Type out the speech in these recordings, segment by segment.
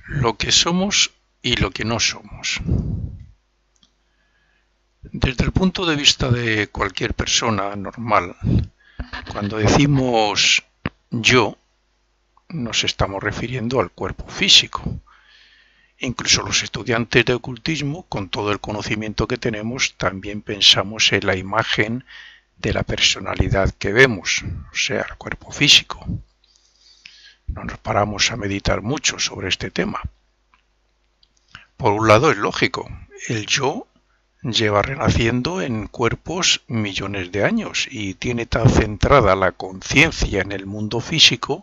Lo que somos y lo que no somos. Desde el punto de vista de cualquier persona normal, cuando decimos yo, nos estamos refiriendo al cuerpo físico. Incluso los estudiantes de ocultismo, con todo el conocimiento que tenemos, también pensamos en la imagen de la personalidad que vemos, o sea, el cuerpo físico. No nos paramos a meditar mucho sobre este tema. Por un lado es lógico, el yo lleva renaciendo en cuerpos millones de años y tiene tan centrada la conciencia en el mundo físico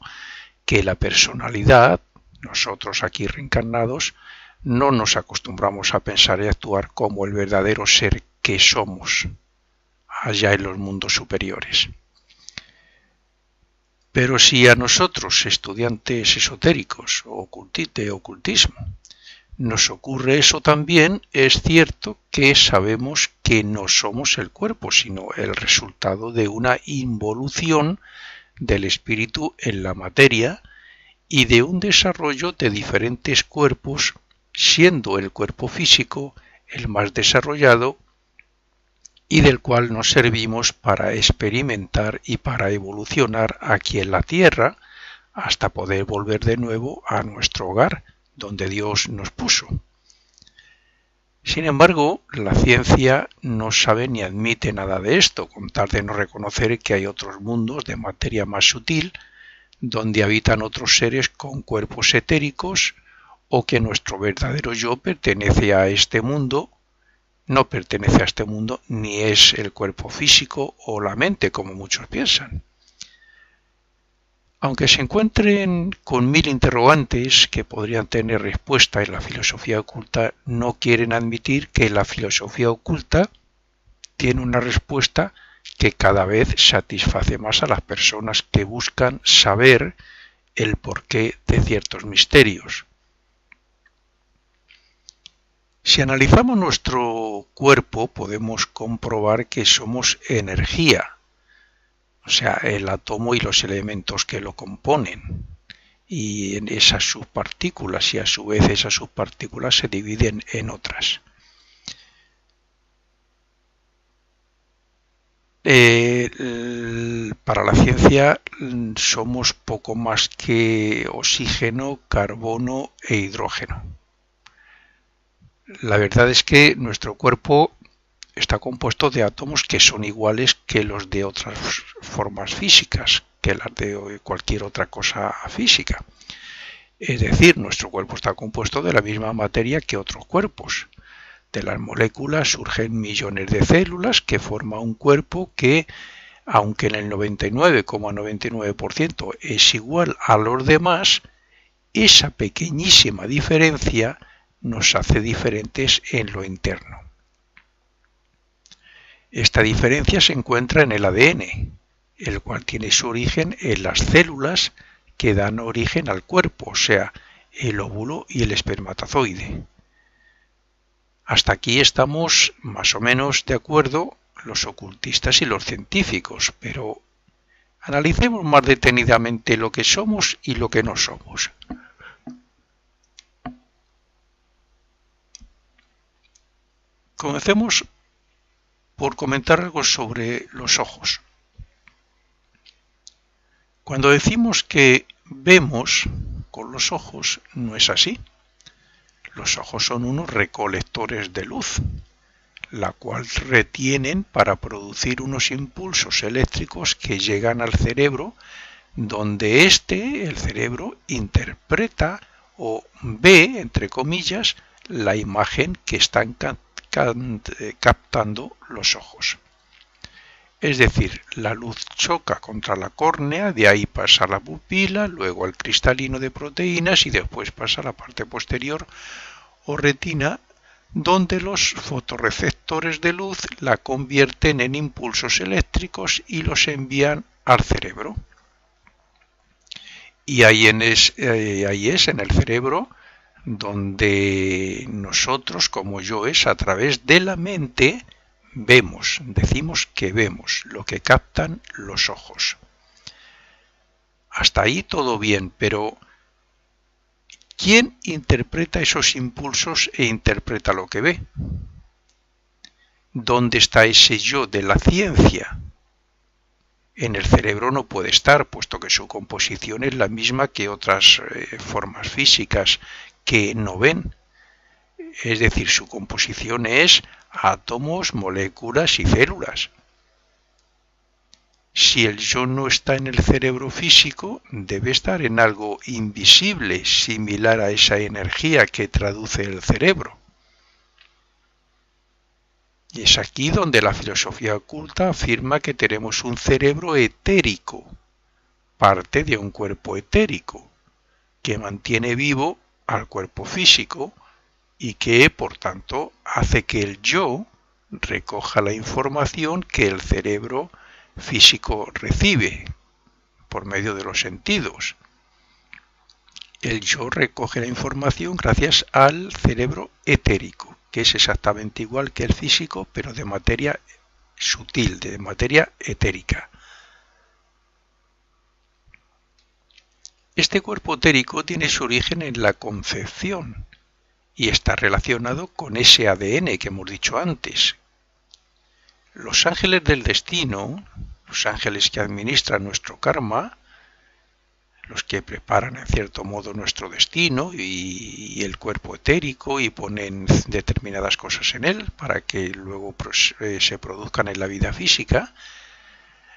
que la personalidad, nosotros aquí reencarnados, no nos acostumbramos a pensar y actuar como el verdadero ser que somos allá en los mundos superiores. Pero si a nosotros, estudiantes esotéricos o de ocultismo, nos ocurre eso también, es cierto que sabemos que no somos el cuerpo, sino el resultado de una involución del espíritu en la materia y de un desarrollo de diferentes cuerpos, siendo el cuerpo físico el más desarrollado y del cual nos servimos para experimentar y para evolucionar aquí en la Tierra hasta poder volver de nuevo a nuestro hogar, donde Dios nos puso. Sin embargo, la ciencia no sabe ni admite nada de esto, con tal de no reconocer que hay otros mundos de materia más sutil, donde habitan otros seres con cuerpos etéricos, o que nuestro verdadero yo pertenece a este mundo, no pertenece a este mundo, ni es el cuerpo físico o la mente, como muchos piensan. Aunque se encuentren con mil interrogantes que podrían tener respuesta en la filosofía oculta, no quieren admitir que la filosofía oculta tiene una respuesta que cada vez satisface más a las personas que buscan saber el porqué de ciertos misterios. Si analizamos nuestro cuerpo, podemos comprobar que somos energía, o sea, el átomo y los elementos que lo componen, y en esas subpartículas, y a su vez esas subpartículas se dividen en otras. Para la ciencia somos poco más que oxígeno, carbono e hidrógeno. La verdad es que nuestro cuerpo está compuesto de átomos que son iguales que los de otras formas físicas, que las de cualquier otra cosa física. Es decir, nuestro cuerpo está compuesto de la misma materia que otros cuerpos. De las moléculas surgen millones de células que forman un cuerpo que, aunque en el 99,99% es igual a los demás, esa pequeñísima diferencia nos hace diferentes en lo interno. Esta diferencia se encuentra en el ADN, el cual tiene su origen en las células que dan origen al cuerpo, o sea, el óvulo y el espermatozoide. Hasta aquí estamos más o menos de acuerdo los ocultistas y los científicos, pero analicemos más detenidamente lo que somos y lo que no somos. Comencemos por comentar algo sobre los ojos. Cuando decimos que vemos con los ojos, no es así. Los ojos son unos recolectores de luz, la cual retienen para producir unos impulsos eléctricos que llegan al cerebro, donde el cerebro, interpreta o ve, entre comillas, la imagen que están captando los ojos. Es decir, la luz choca contra la córnea, de ahí pasa a la pupila, luego al cristalino de proteínas y después pasa a la parte posterior o retina, donde los fotorreceptores de luz la convierten en impulsos eléctricos y los envían al cerebro. Y ahí es en el cerebro donde nosotros, como yoes, a través de la mente, vemos, decimos que vemos lo que captan los ojos. Hasta ahí todo bien, pero ¿Quién interpreta esos impulsos e interpreta lo que ve? ¿Dónde está ese yo de la ciencia? En el cerebro no puede estar, puesto que su composición es la misma que otras formas físicas que no ven. Es decir, su composición es átomos, moléculas y células. Si el yo no está en el cerebro físico, debe estar en algo invisible, similar a esa energía que traduce el cerebro. Y es aquí donde la filosofía oculta afirma que tenemos un cerebro etérico, parte de un cuerpo etérico, que mantiene vivo al cuerpo físico y que, por tanto, hace que el yo recoja la información que el cerebro físico recibe por medio de los sentidos. El yo recoge la información gracias al cerebro etérico, que es exactamente igual que el físico, pero de materia sutil, de materia etérica. Este cuerpo etérico tiene su origen en la concepción y está relacionado con ese ADN que hemos dicho antes. Los ángeles del destino, los ángeles que administran nuestro karma, los que preparan en cierto modo nuestro destino y el cuerpo etérico y ponen determinadas cosas en él para que luego se produzcan en la vida física,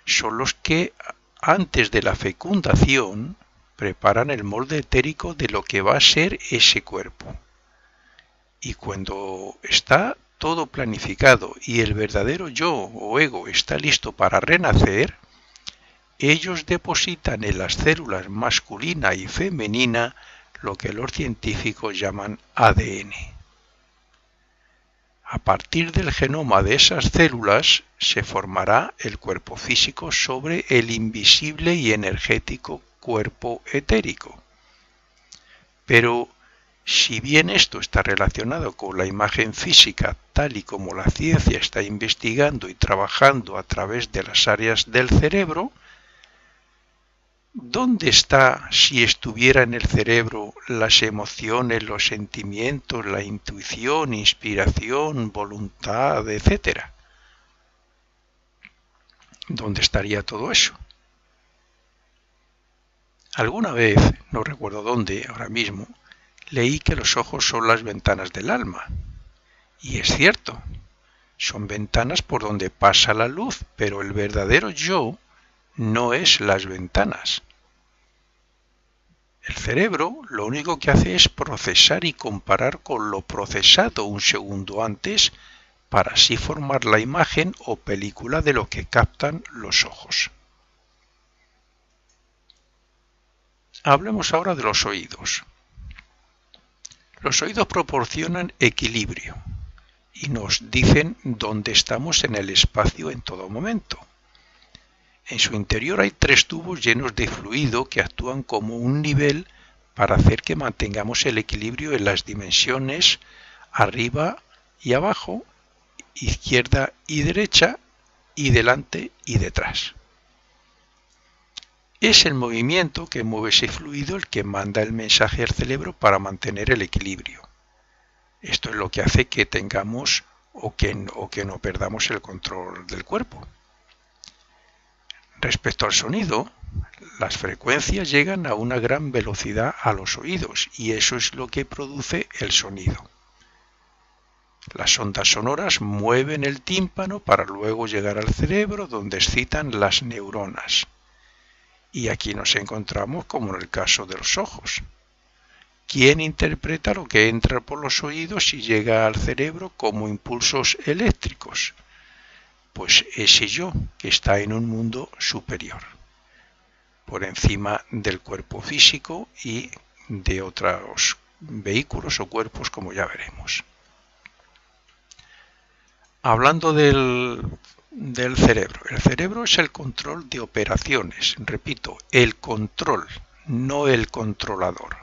son los que antes de la fecundación preparan el molde etérico de lo que va a ser ese cuerpo. Y cuando está todo planificado y el verdadero yo o ego está listo para renacer, ellos depositan en las células masculina y femenina lo que los científicos llaman ADN. A partir del genoma de esas células se formará el cuerpo físico sobre el invisible y energético cuerpo etérico. Pero si bien esto está relacionado con la imagen física tal y como la ciencia está investigando y trabajando a través de las áreas del cerebro, ¿dónde está, si estuviera en el cerebro, las emociones, los sentimientos, la intuición, inspiración, voluntad, etcétera? ¿Dónde estaría todo eso? Alguna vez, no recuerdo dónde ahora mismo, leí que los ojos son las ventanas del alma. Y es cierto, son ventanas por donde pasa la luz, pero el verdadero yo no es las ventanas. El cerebro lo único que hace es procesar y comparar con lo procesado un segundo antes para así formar la imagen o película de lo que captan los ojos. Hablemos ahora de los oídos. Los oídos proporcionan equilibrio y nos dicen dónde estamos en el espacio en todo momento. En su interior hay 3 tubos llenos de fluido que actúan como un nivel para hacer que mantengamos el equilibrio en las dimensiones arriba y abajo, izquierda y derecha, y delante y detrás. Es el movimiento que mueve ese fluido el que manda el mensaje al cerebro para mantener el equilibrio. Esto es lo que hace que tengamos o que no perdamos el control del cuerpo. Respecto al sonido, las frecuencias llegan a una gran velocidad a los oídos y eso es lo que produce el sonido. Las ondas sonoras mueven el tímpano para luego llegar al cerebro donde excitan las neuronas. Y aquí nos encontramos como en el caso de los ojos. ¿Quién interpreta lo que entra por los oídos y llega al cerebro como impulsos eléctricos? Pues ese yo que está en un mundo superior, por encima del cuerpo físico y de otros vehículos o cuerpos, como ya veremos. Hablando del cerebro. El cerebro es el control de operaciones. Repito, el control, no el controlador.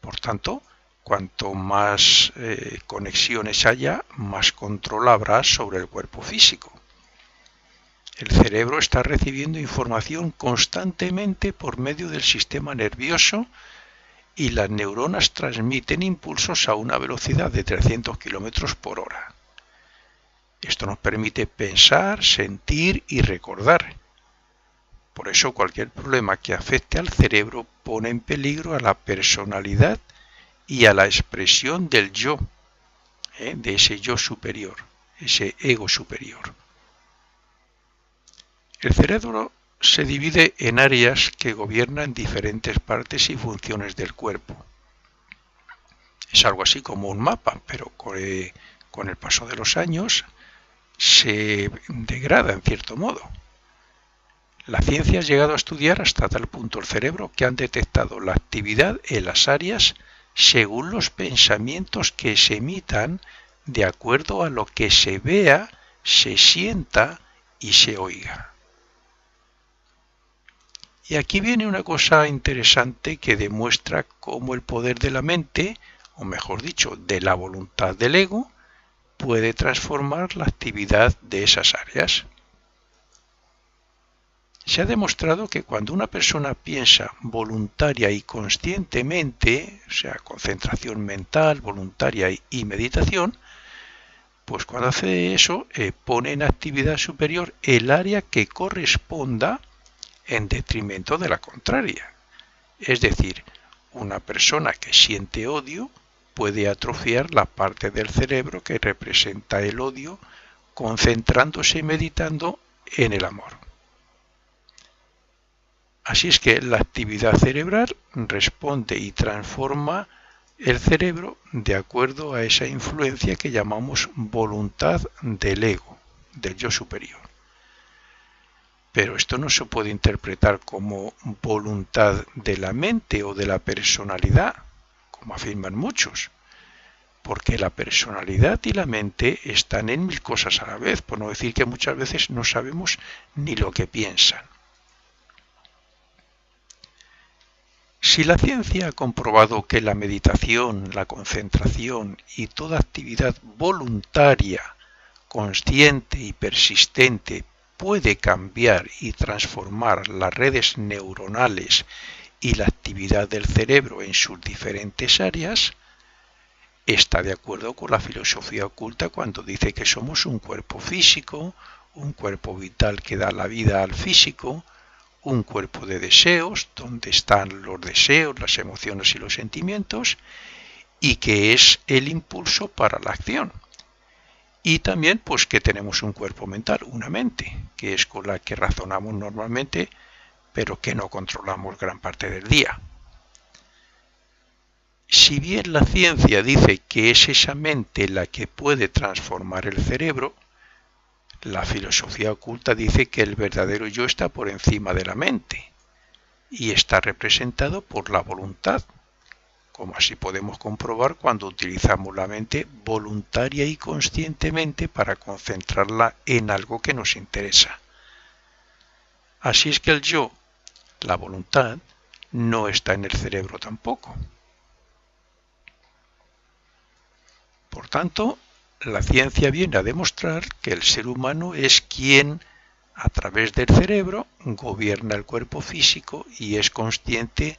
Por tanto, cuanto más conexiones haya, más control habrá sobre el cuerpo físico. El cerebro está recibiendo información constantemente por medio del sistema nervioso y las neuronas transmiten impulsos a una velocidad de 300 km por hora. Esto nos permite pensar, sentir y recordar. Por eso cualquier problema que afecte al cerebro pone en peligro a la personalidad y a la expresión del yo, de ese yo superior, ese ego superior. El cerebro se divide en áreas que gobiernan diferentes partes y funciones del cuerpo. Es algo así como un mapa, pero con el paso de los años se degrada en cierto modo. La ciencia ha llegado a estudiar hasta tal punto el cerebro que han detectado la actividad en las áreas según los pensamientos que se emitan de acuerdo a lo que se vea, se sienta y se oiga. Y aquí viene una cosa interesante que demuestra cómo el poder de la mente, o mejor dicho, de la voluntad del ego, puede transformar la actividad de esas áreas. Se ha demostrado que cuando una persona piensa voluntaria y conscientemente, o sea, concentración mental, voluntaria y meditación, pues cuando hace eso pone en actividad superior el área que corresponda en detrimento de la contraria. Es decir, una persona que siente odio puede atrofiar la parte del cerebro que representa el odio, concentrándose y meditando en el amor. Así es que la actividad cerebral responde y transforma el cerebro de acuerdo a esa influencia que llamamos voluntad del ego, del yo superior. Pero esto no se puede interpretar como voluntad de la mente o de la personalidad, como afirman muchos, porque la personalidad y la mente están en mil cosas a la vez, por no decir que muchas veces no sabemos ni lo que piensan. Si la ciencia ha comprobado que la meditación, la concentración y toda actividad voluntaria, consciente y persistente puede cambiar y transformar las redes neuronales y la actividad del cerebro en sus diferentes áreas, está de acuerdo con la filosofía oculta cuando dice que somos un cuerpo físico, un cuerpo vital que da la vida al físico, un cuerpo de deseos, donde están los deseos, las emociones y los sentimientos, y que es el impulso para la acción. Y también pues que tenemos un cuerpo mental, una mente, que es con la que razonamos normalmente, pero que no controlamos gran parte del día. Si bien la ciencia dice que es esa mente la que puede transformar el cerebro, la filosofía oculta dice que el verdadero yo está por encima de la mente y está representado por la voluntad, como así podemos comprobar cuando utilizamos la mente voluntaria y conscientemente para concentrarla en algo que nos interesa. Así es que el yo, la voluntad, no está en el cerebro tampoco. Por tanto, la ciencia viene a demostrar que el ser humano es quien, a través del cerebro, gobierna el cuerpo físico y es consciente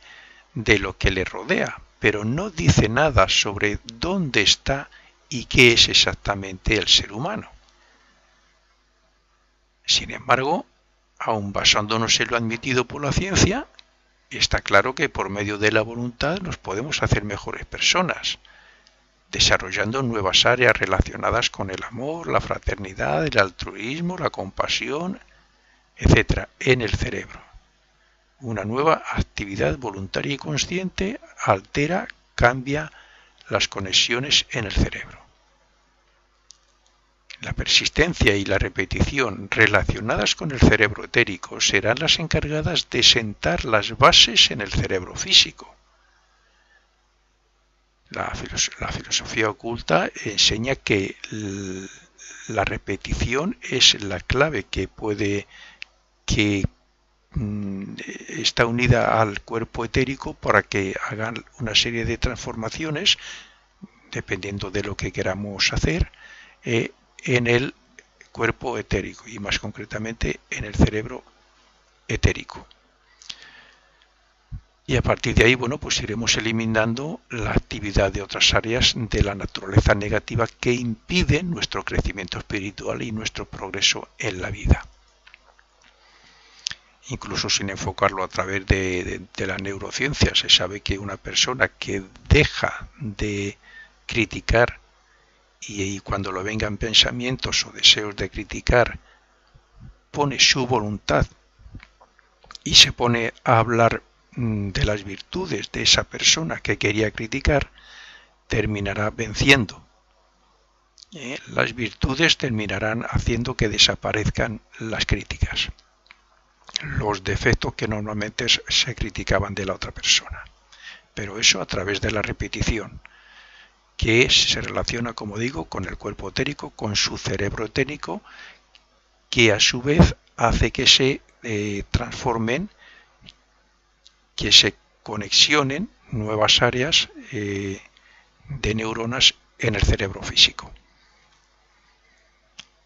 de lo que le rodea, pero no dice nada sobre dónde está y qué es exactamente el ser humano. Sin embargo, aun basándonos en lo admitido por la ciencia, está claro que por medio de la voluntad nos podemos hacer mejores personas, desarrollando nuevas áreas relacionadas con el amor, la fraternidad, el altruismo, la compasión, etc. en el cerebro. Una nueva actividad voluntaria y consciente altera, cambia las conexiones en el cerebro. La persistencia y la repetición relacionadas con el cerebro etérico serán las encargadas de sentar las bases en el cerebro físico. La filosofía oculta enseña que la repetición es la clave que está unida al cuerpo etérico para que hagan una serie de transformaciones, dependiendo de lo que queramos hacer, en el cuerpo etérico y más concretamente en el cerebro etérico. Y a partir de ahí, bueno, pues iremos eliminando la actividad de otras áreas de la naturaleza negativa que impiden nuestro crecimiento espiritual y nuestro progreso en la vida. Incluso sin enfocarlo a través de la neurociencia, se sabe que una persona que deja de criticar y cuando lo vengan pensamientos o deseos de criticar, pone su voluntad y se pone a hablar de las virtudes de esa persona que quería criticar, terminará venciendo. Las virtudes terminarán haciendo que desaparezcan las críticas, los defectos que normalmente se criticaban de la otra persona. Pero eso a través de la repetición, que se relaciona, como digo, con el cuerpo etérico, con su cerebro etérico, que a su vez hace que se transformen, que se conexionen nuevas áreas de neuronas en el cerebro físico.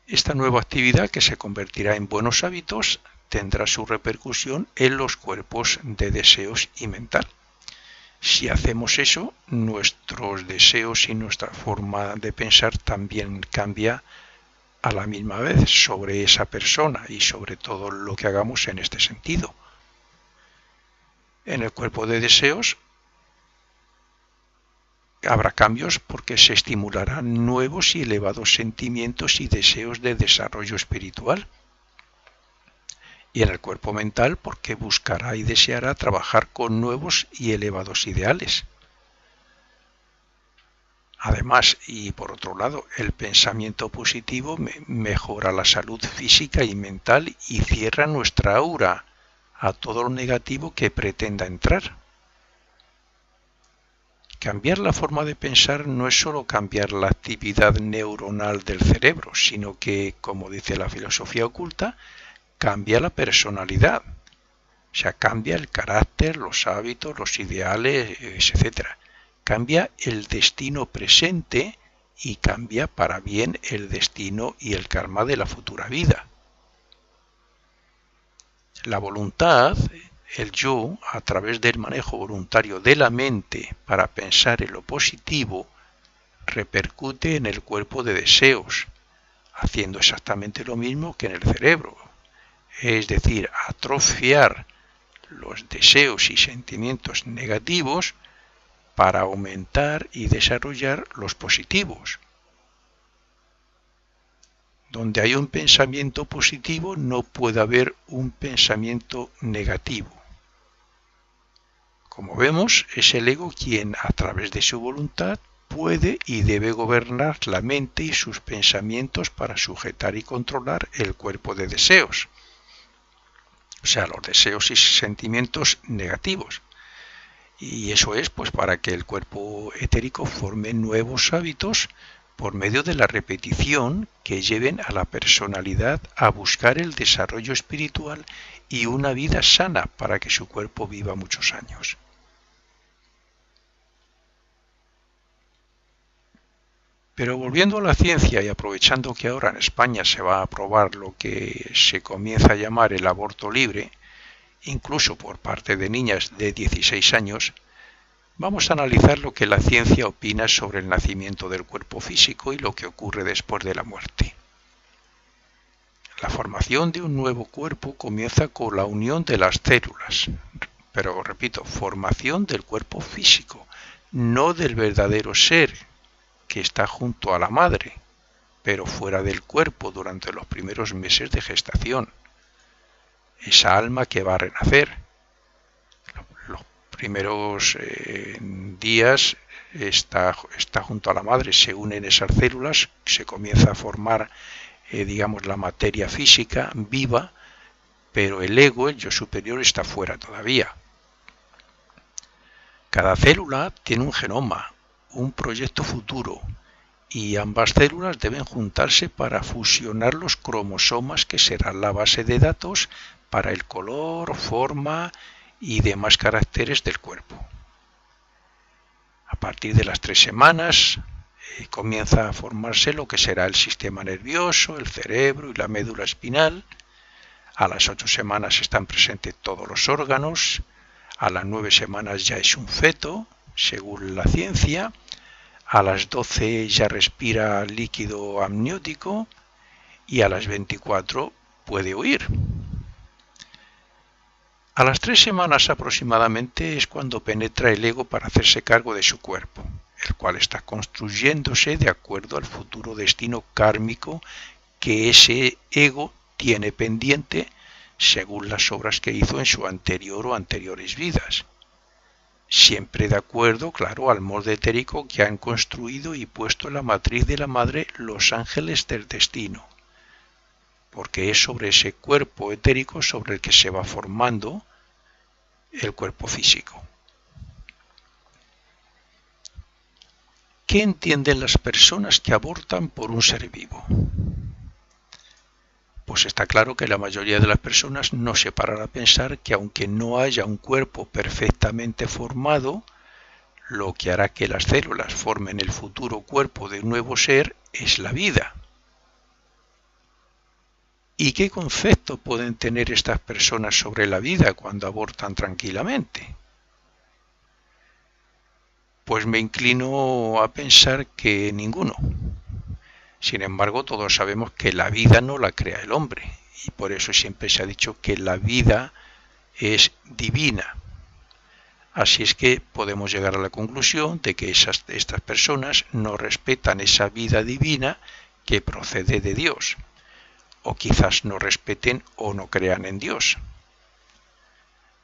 Esta nueva actividad, que se convertirá en buenos hábitos, tendrá su repercusión en los cuerpos de deseos y mental. Si hacemos eso, nuestros deseos y nuestra forma de pensar también cambia a la misma vez sobre esa persona y sobre todo lo que hagamos en este sentido. En el cuerpo de deseos habrá cambios porque se estimularán nuevos y elevados sentimientos y deseos de desarrollo espiritual. Y en el cuerpo mental porque buscará y deseará trabajar con nuevos y elevados ideales. Además, y por otro lado, el pensamiento positivo mejora la salud física y mental y cierra nuestra aura a todo lo negativo que pretenda entrar. Cambiar la forma de pensar no es solo cambiar la actividad neuronal del cerebro, sino que, como dice la filosofía oculta, cambia la personalidad. O sea, cambia el carácter, los hábitos, los ideales, etc. Cambia el destino presente y cambia para bien el destino y el karma de la futura vida. La voluntad, el yo, a través del manejo voluntario de la mente para pensar en lo positivo, repercute en el cuerpo de deseos, haciendo exactamente lo mismo que en el cerebro. Es decir, atrofiar los deseos y sentimientos negativos para aumentar y desarrollar los positivos. Donde hay un pensamiento positivo no puede haber un pensamiento negativo. Como vemos, es el ego quien, a través de su voluntad, puede y debe gobernar la mente y sus pensamientos para sujetar y controlar el cuerpo de deseos. O sea, los deseos y sentimientos negativos. Y eso es pues para que el cuerpo etérico forme nuevos hábitos por medio de la repetición que lleven a la personalidad a buscar el desarrollo espiritual y una vida sana para que su cuerpo viva muchos años. Pero volviendo a la ciencia y aprovechando que ahora en España se va a aprobar lo que se comienza a llamar el aborto libre, incluso por parte de niñas de 16 años, vamos a analizar lo que la ciencia opina sobre el nacimiento del cuerpo físico y lo que ocurre después de la muerte. La formación de un nuevo cuerpo comienza con la unión de las células, pero repito, formación del cuerpo físico, no del verdadero ser que está junto a la madre, pero fuera del cuerpo durante los primeros meses de gestación. Esa alma que va a renacer. Los primeros días está junto a la madre, se unen esas células, se comienza a formar, digamos, la materia física viva, pero el ego, el yo superior, está fuera todavía. Cada célula tiene un genoma, un proyecto futuro, y ambas células deben juntarse para fusionar los cromosomas que serán la base de datos para el color, forma y demás caracteres del cuerpo. A partir de las 3 semanas comienza a formarse lo que será el sistema nervioso, el cerebro y la médula espinal. A las 8 semanas están presentes todos los órganos. a las 9 semanas ya es un feto, según la ciencia, a las 12 ya respira líquido amniótico y a las 24 puede huir. A las 3 semanas aproximadamente es cuando penetra el ego para hacerse cargo de su cuerpo, el cual está construyéndose de acuerdo al futuro destino kármico que ese ego tiene pendiente según las obras que hizo en su anterior o anteriores vidas. Siempre de acuerdo, claro, al molde etérico que han construido y puesto en la matriz de la madre los ángeles del destino, porque es sobre ese cuerpo etérico sobre el que se va formando el cuerpo físico. ¿Qué entienden las personas que abortan por un ser vivo? Pues está claro que la mayoría de las personas no se parará a pensar que aunque no haya un cuerpo perfectamente formado, lo que hará que las células formen el futuro cuerpo de un nuevo ser es la vida. ¿Y qué concepto pueden tener estas personas sobre la vida cuando abortan tranquilamente? Pues me inclino a pensar que ninguno. Sin embargo, todos sabemos que la vida no la crea el hombre, y por eso siempre se ha dicho que la vida es divina. Así es que podemos llegar a la conclusión de que estas personas no respetan esa vida divina que procede de Dios, o quizás no respeten o no crean en Dios.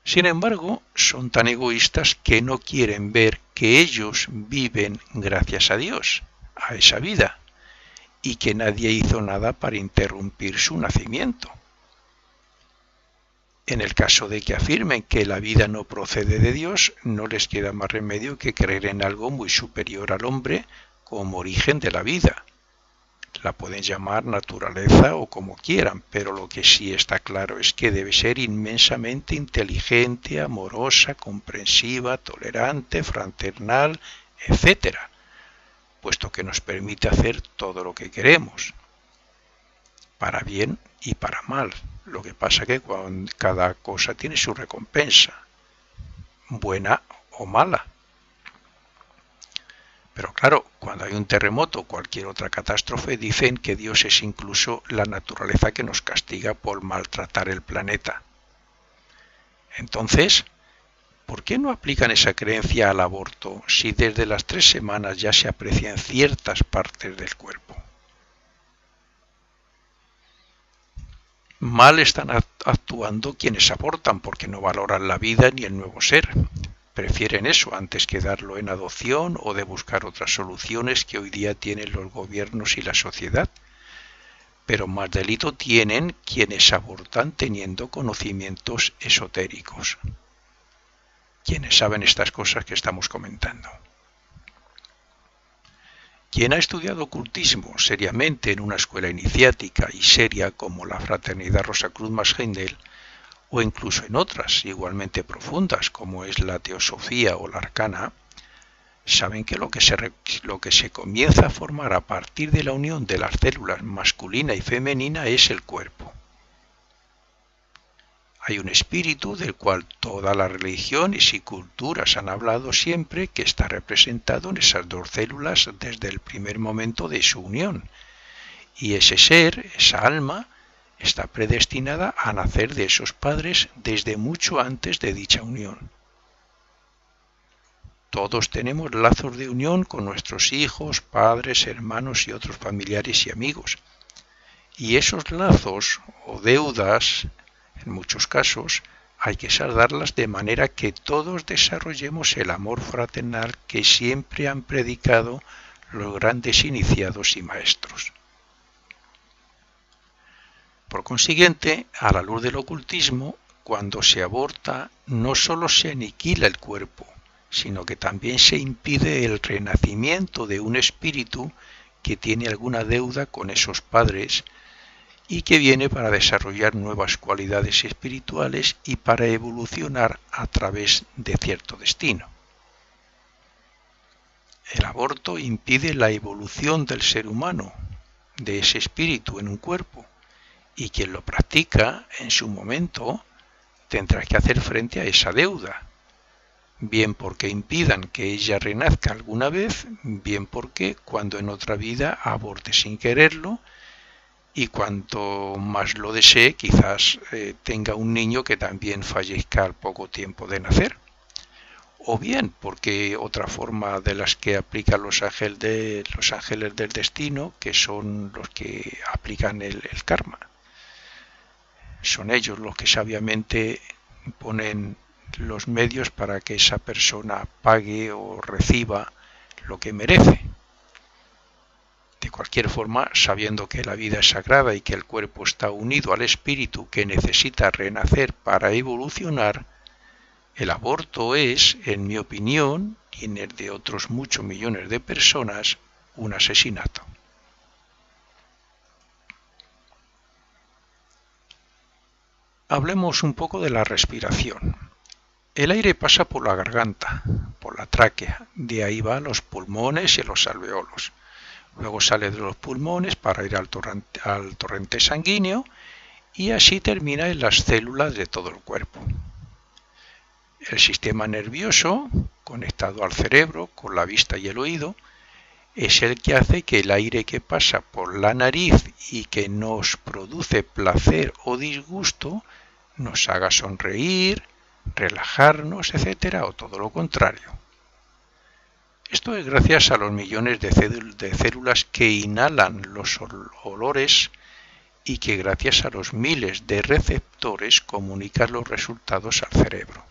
Sin embargo, son tan egoístas que no quieren ver que ellos viven gracias a Dios, a esa vida, y que nadie hizo nada para interrumpir su nacimiento. En el caso de que afirmen que la vida no procede de Dios, no les queda más remedio que creer en algo muy superior al hombre como origen de la vida. La pueden llamar naturaleza o como quieran, pero lo que sí está claro es que debe ser inmensamente inteligente, amorosa, comprensiva, tolerante, fraternal, etc., puesto que nos permite hacer todo lo que queremos, para bien y para mal. Lo que pasa es que cada cosa tiene su recompensa, buena o mala. Pero claro, cuando hay un terremoto o cualquier otra catástrofe, dicen que Dios es incluso la naturaleza que nos castiga por maltratar el planeta. Entonces, ¿por qué no aplican esa creencia al aborto si desde las 3 semanas ya se aprecian ciertas partes del cuerpo? Mal están actuando quienes abortan porque no valoran la vida ni el nuevo ser. Prefieren eso antes que darlo en adopción o de buscar otras soluciones que hoy día tienen los gobiernos y la sociedad. Pero más delito tienen quienes abortan teniendo conocimientos esotéricos, quienes saben estas cosas que estamos comentando. Quien ha estudiado ocultismo seriamente en una escuela iniciática y seria como la Fraternidad Rosacruz Heindel, o incluso en otras igualmente profundas como es la Teosofía o la Arcana, saben que lo que se comienza a formar a partir de la unión de las células masculina y femenina es el cuerpo. Hay un espíritu del cual todas las religiones y culturas han hablado siempre, que está representado en esas dos células desde el primer momento de su unión. Y ese ser, esa alma, está predestinada a nacer de esos padres desde mucho antes de dicha unión. Todos tenemos lazos de unión con nuestros hijos, padres, hermanos y otros familiares y amigos. Y esos lazos o deudas, en muchos casos, hay que saldarlas de manera que todos desarrollemos el amor fraternal que siempre han predicado los grandes iniciados y maestros. Por consiguiente, a la luz del ocultismo, cuando se aborta, no solo se aniquila el cuerpo, sino que también se impide el renacimiento de un espíritu que tiene alguna deuda con esos padres y que viene para desarrollar nuevas cualidades espirituales y para evolucionar a través de cierto destino. El aborto impide la evolución del ser humano, de ese espíritu en un cuerpo, y quien lo practica, en su momento, tendrá que hacer frente a esa deuda, bien porque impidan que ella renazca alguna vez, bien porque cuando en otra vida aborte sin quererlo, y cuanto más lo desee, quizás tenga un niño que también fallezca al poco tiempo de nacer. O bien porque otra forma de las que aplican los ángeles del destino, que son los que aplican el karma. Son ellos los que sabiamente ponen los medios para que esa persona pague o reciba lo que merece. De cualquier forma, sabiendo que la vida es sagrada y que el cuerpo está unido al espíritu que necesita renacer para evolucionar, el aborto es, en mi opinión, y en el de otros muchos millones de personas, un asesinato. Hablemos un poco de la respiración. El aire pasa por la garganta, por la tráquea, de ahí va a los pulmones y a los alveolos. Luego sale de los pulmones para ir al torrente sanguíneo y así termina en las células de todo el cuerpo. El sistema nervioso, conectado al cerebro con la vista y el oído, es el que hace que el aire que pasa por la nariz y que nos produce placer o disgusto nos haga sonreír, relajarnos, etc., o todo lo contrario. Esto es gracias a los millones de células que inhalan los olores y que gracias a los miles de receptores comunican los resultados al cerebro.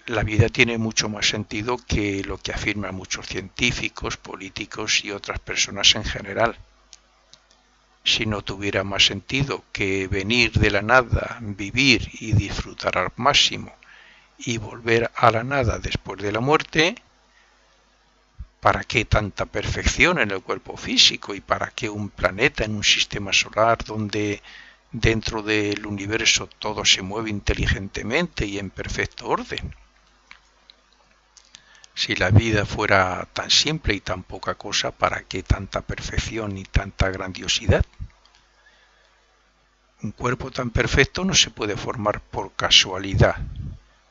La vida tiene mucho más sentido que lo que afirman muchos científicos, políticos y otras personas en general. Si no tuviera más sentido que venir de la nada, vivir y disfrutar al máximo y volver a la nada después de la muerte, ¿para qué tanta perfección en el cuerpo físico y para qué un planeta en un sistema solar donde dentro del universo todo se mueve inteligentemente y en perfecto orden? Si la vida fuera tan simple y tan poca cosa, ¿para qué tanta perfección y tanta grandiosidad? Un cuerpo tan perfecto no se puede formar por casualidad,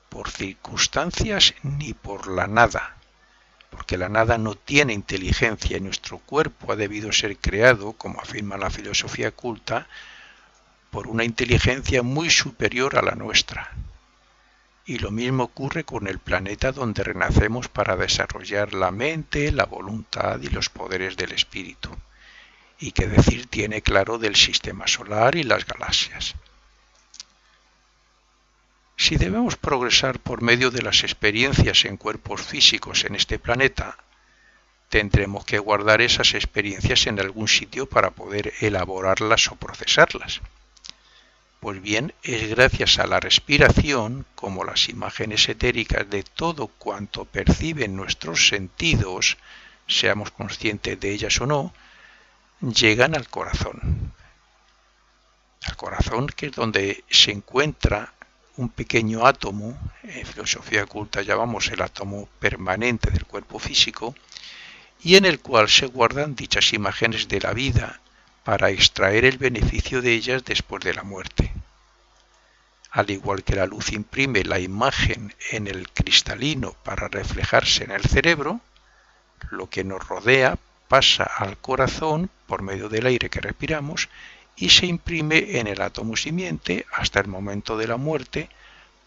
por circunstancias ni por la nada, porque la nada no tiene inteligencia y nuestro cuerpo ha debido ser creado, como afirma la filosofía culta, por una inteligencia muy superior a la nuestra. Y lo mismo ocurre con el planeta donde renacemos para desarrollar la mente, la voluntad y los poderes del espíritu. Y qué decir tiene claro del sistema solar y las galaxias. Si debemos progresar por medio de las experiencias en cuerpos físicos en este planeta, tendremos que guardar esas experiencias en algún sitio para poder elaborarlas o procesarlas. Pues bien, es gracias a la respiración, como las imágenes etéricas de todo cuanto perciben nuestros sentidos, seamos conscientes de ellas o no, llegan al corazón. Al corazón, que es donde se encuentra un pequeño átomo, en filosofía oculta llamamos el átomo permanente del cuerpo físico, y en el cual se guardan dichas imágenes de la vida para extraer el beneficio de ellas después de la muerte. Al igual que la luz imprime la imagen en el cristalino para reflejarse en el cerebro, lo que nos rodea pasa al corazón por medio del aire que respiramos y se imprime en el átomo simiente hasta el momento de la muerte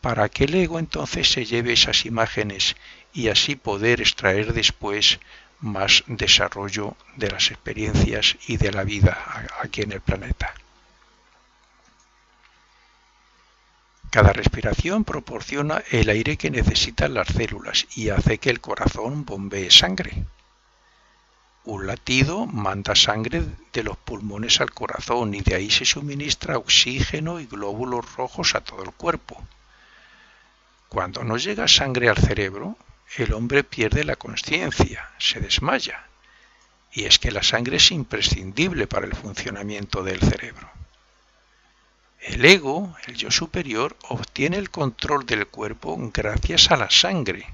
para que el ego entonces se lleve esas imágenes y así poder extraer después más desarrollo de las experiencias y de la vida aquí en el planeta. Cada respiración proporciona el aire que necesitan las células y hace que el corazón bombee sangre. Un latido manda sangre de los pulmones al corazón y de ahí se suministra oxígeno y glóbulos rojos a todo el cuerpo. Cuando no llega sangre al cerebro, el hombre pierde la consciencia, se desmaya. Y es que la sangre es imprescindible para el funcionamiento del cerebro. El ego, el yo superior, obtiene el control del cuerpo gracias a la sangre.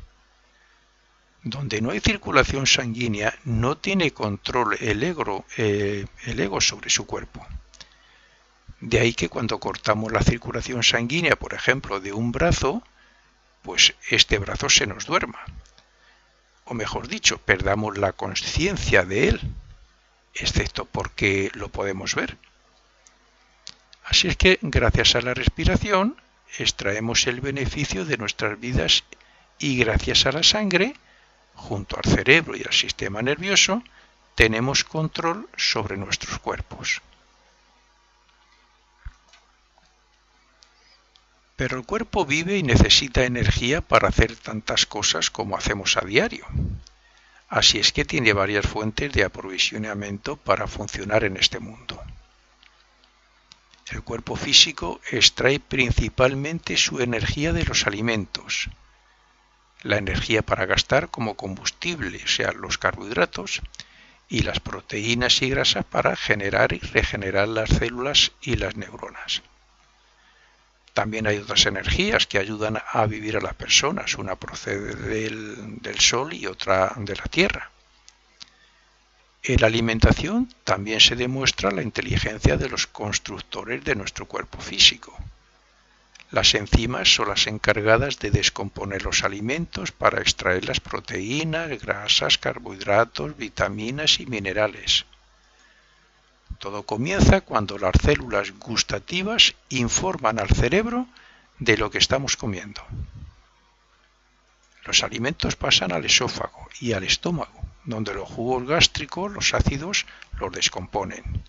Donde no hay circulación sanguínea, no tiene control el ego sobre su cuerpo. De ahí que cuando cortamos la circulación sanguínea, por ejemplo, de un brazo, pues este brazo se nos duerma. O mejor dicho, perdamos la conciencia de él, excepto porque lo podemos ver. Así es que, gracias a la respiración, extraemos el beneficio de nuestras vidas y gracias a la sangre, junto al cerebro y al sistema nervioso, tenemos control sobre nuestros cuerpos. Pero el cuerpo vive y necesita energía para hacer tantas cosas como hacemos a diario. Así es que tiene varias fuentes de aprovisionamiento para funcionar en este mundo. El cuerpo físico extrae principalmente su energía de los alimentos, la energía para gastar como combustible, o sea, los carbohidratos, y las proteínas y grasas para generar y regenerar las células y las neuronas. También hay otras energías que ayudan a vivir a las personas. Una procede del sol y otra de la tierra. En la alimentación también se demuestra la inteligencia de los constructores de nuestro cuerpo físico. Las enzimas son las encargadas de descomponer los alimentos para extraer las proteínas, grasas, carbohidratos, vitaminas y minerales. Todo comienza cuando las células gustativas informan al cerebro de lo que estamos comiendo. Los alimentos pasan al esófago y al estómago, donde los jugos gástricos, los ácidos, los descomponen.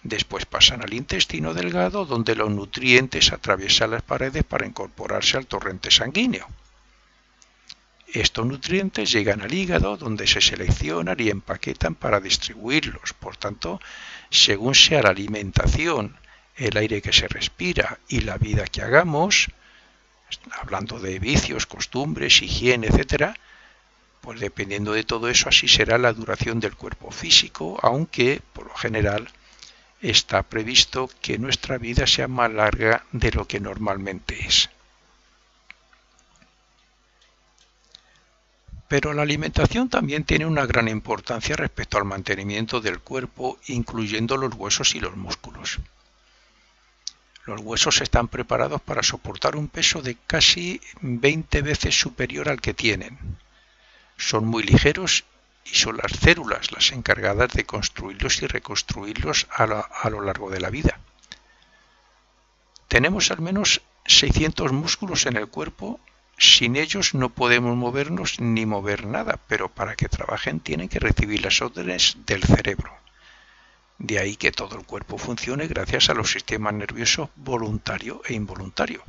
Después pasan al intestino delgado, donde los nutrientes atraviesan las paredes para incorporarse al torrente sanguíneo. Estos nutrientes llegan al hígado, donde se seleccionan y empaquetan para distribuirlos. Por tanto, según sea la alimentación, el aire que se respira y la vida que hagamos, hablando de vicios, costumbres, higiene, etc., pues dependiendo de todo eso, así será la duración del cuerpo físico, aunque, por lo general, está previsto que nuestra vida sea más larga de lo que normalmente es. Pero la alimentación también tiene una gran importancia respecto al mantenimiento del cuerpo, incluyendo los huesos y los músculos. Los huesos están preparados para soportar un peso de casi 20 veces superior al que tienen. Son muy ligeros y son las células las encargadas de construirlos y reconstruirlos a lo largo de la vida. Tenemos al menos 600 músculos en el cuerpo. Sin ellos no podemos movernos ni mover nada, pero para que trabajen tienen que recibir las órdenes del cerebro. De ahí que todo el cuerpo funcione gracias a los sistemas nerviosos voluntario e involuntario.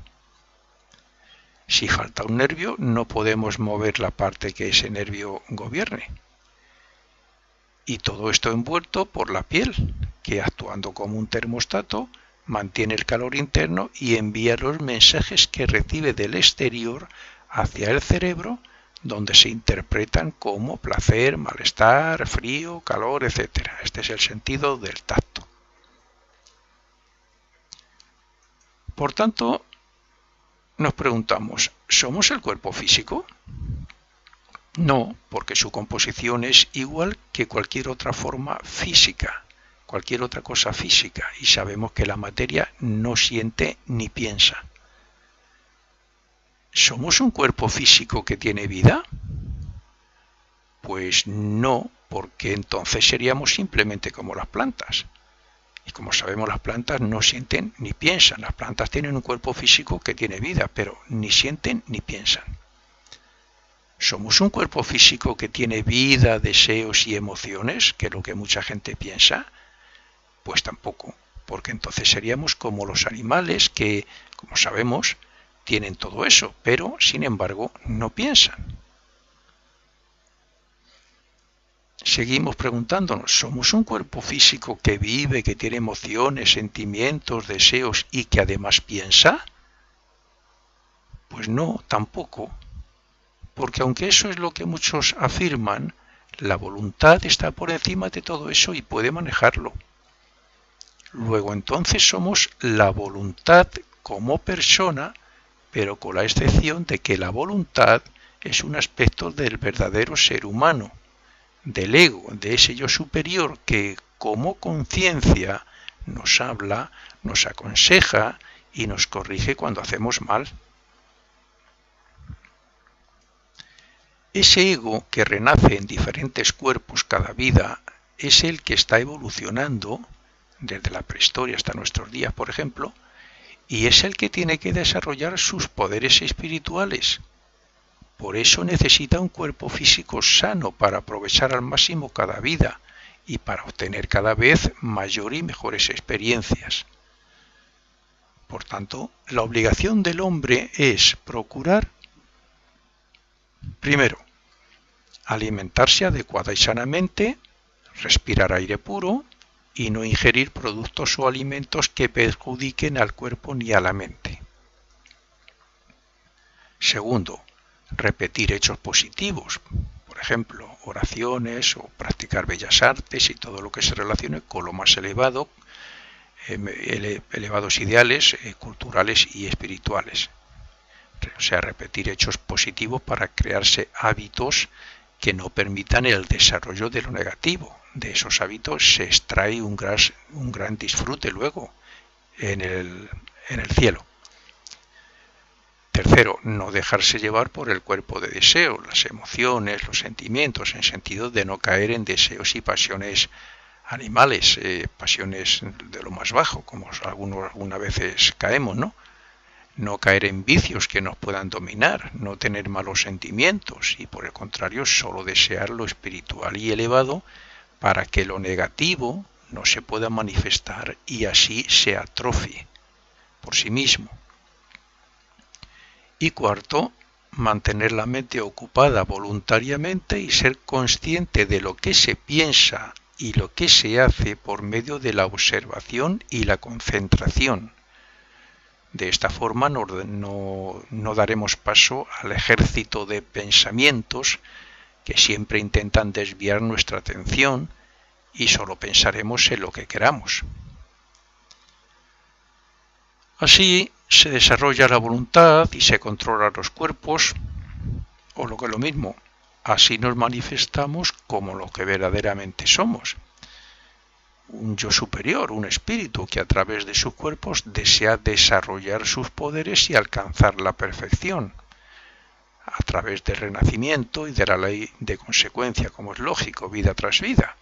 Si falta un nervio, no podemos mover la parte que ese nervio gobierne. Y todo esto envuelto por la piel, que actuando como un termostato, mantiene el calor interno y envía los mensajes que recibe del exterior hacia el cerebro, donde se interpretan como placer, malestar, frío, calor, etc. Este es el sentido del tacto. Por tanto, nos preguntamos, ¿somos el cuerpo físico? No, porque su composición es igual que cualquier otra forma física, cualquier otra cosa física, y sabemos que la materia no siente ni piensa. ¿Somos un cuerpo físico que tiene vida? Pues no, porque entonces seríamos simplemente como las plantas. Y como sabemos, las plantas no sienten ni piensan. Las plantas tienen un cuerpo físico que tiene vida, pero ni sienten ni piensan. ¿Somos un cuerpo físico que tiene vida, deseos y emociones, que es lo que mucha gente piensa? Pues tampoco, porque entonces seríamos como los animales que, como sabemos, tienen todo eso, pero sin embargo no piensan. Seguimos preguntándonos, ¿somos un cuerpo físico que vive, que tiene emociones, sentimientos, deseos y que además piensa? Pues no, tampoco. Porque aunque eso es lo que muchos afirman, la voluntad está por encima de todo eso y puede manejarlo. Luego entonces somos la voluntad como persona, pero con la excepción de que la voluntad es un aspecto del verdadero ser humano, del ego, de ese yo superior que como conciencia nos habla, nos aconseja y nos corrige cuando hacemos mal. Ese ego que renace en diferentes cuerpos cada vida es el que está evolucionando desde la prehistoria hasta nuestros días, por ejemplo, y es el que tiene que desarrollar sus poderes espirituales. Por eso necesita un cuerpo físico sano para aprovechar al máximo cada vida y para obtener cada vez mayor y mejores experiencias. Por tanto, la obligación del hombre es procurar, primero, alimentarse adecuada y sanamente, respirar aire puro y no ingerir productos o alimentos que perjudiquen al cuerpo ni a la mente. Segundo, repetir hechos positivos, por ejemplo, oraciones o practicar bellas artes y todo lo que se relacione con lo más elevado, elevados ideales culturales y espirituales. O sea, repetir hechos positivos para crearse hábitos que no permitan el desarrollo de lo negativo. De esos hábitos se extrae un gran disfrute luego en el cielo. Tercero, no dejarse llevar por el cuerpo de deseo, las emociones, los sentimientos, en sentido de no caer en deseos y pasiones animales, pasiones de lo más bajo, como algunas veces caemos, ¿no? No caer en vicios que nos puedan dominar, no tener malos sentimientos y por el contrario solo desear lo espiritual y elevado para que lo negativo no se pueda manifestar y así se atrofie por sí mismo. Y cuarto, mantener la mente ocupada voluntariamente y ser consciente de lo que se piensa y lo que se hace por medio de la observación y la concentración. De esta forma no daremos paso al ejército de pensamientos que siempre intentan desviar nuestra atención y solo pensaremos en lo que queramos. Así se desarrolla la voluntad y se controlan los cuerpos, o lo que es lo mismo, así nos manifestamos como lo que verdaderamente somos. Un yo superior, un espíritu que a través de sus cuerpos desea desarrollar sus poderes y alcanzar la perfección, a través del renacimiento y de la ley de consecuencia, como es lógico, vida tras vida.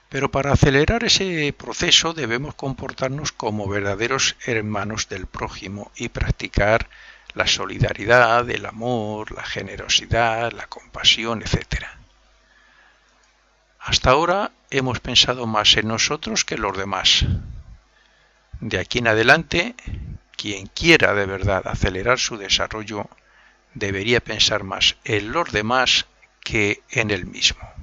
Pero para acelerar ese proceso debemos comportarnos como verdaderos hermanos del prójimo y practicar la solidaridad, el amor, la generosidad, la compasión, etc. Hasta ahora hemos pensado más en nosotros que en los demás. De aquí en adelante, quien quiera de verdad acelerar su desarrollo debería pensar más en los demás que en él mismo.